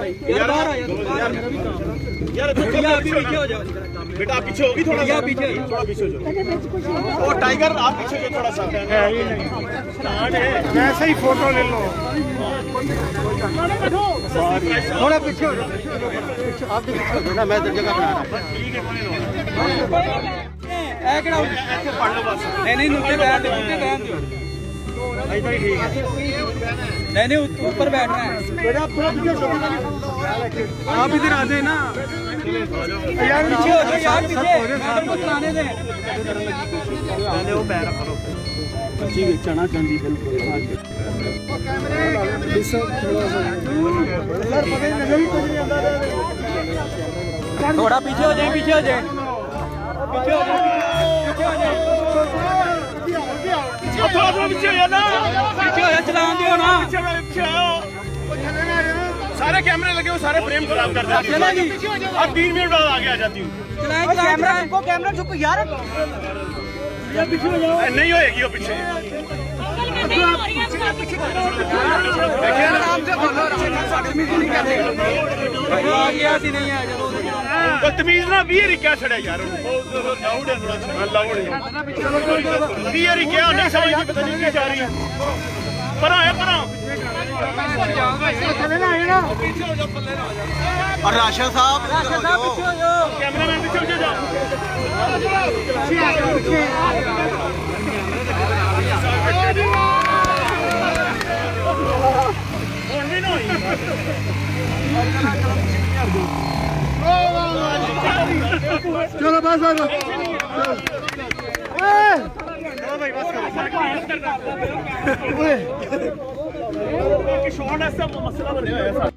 यार बाहर आ यार पीछे हो जाओ बेटा, आप पीछे होगी थोड़ा सा, पीछे थोड़ा पीछे हो जाओ। और टाइगर आप पीछे जो थोड़ा सा है ही नहीं, वैसे ही फोटो ले लो। थोड़ा पीछे हो जाओ, आप भी पीछे हो जाओ ना, मैं जगह बना रहा हूं। ठीक है, ਇਹ ਕਿਹੜਾ ਇੱਥੇ ਪੜ ਲਓ ਬਸ। ਨਹੀਂ ਨੀਚੇ ਬੈਠ ਦਿਓ, ਨੀਚੇ ਬੈਠ ਦਿਓ। ऐसा ही ठीक है। नहीं ऊपर बैठना है बेटा, थोड़ा पीछे हो जाओ। आप इधर आ जाए ना यार, पीछे हो जाओ यार, पीछे मैडम को चलाने दें। पहले वो पैर रखो अच्छी चना चांदी बिल्कुल। थोड़ा पीछे हो जाए, पीछे हो जाए, पीछे हो जाए, पीछे हो जाए, थोड़ा पीछे हो ना, पीछे हो, चला दियो ना, पीछे हो। सारे कैमरे लगे हो, सारे फ्रेम खराब कर देते हैं। आप 3 मिनट बाद आगे आ जाती हूँ। कैमरा चुप यार, पीछे हो जाओ। नहीं होएगी वो पीछे, बदतमीज ना भी क्या छड़ा यार, भी क्या नहीं समझ, पता नहीं क्या जा रही है। परा है परा, और राशा साहब कैमरामैन पीछे जाओ। चलो बस शॉट ऐसा मसला बन गया।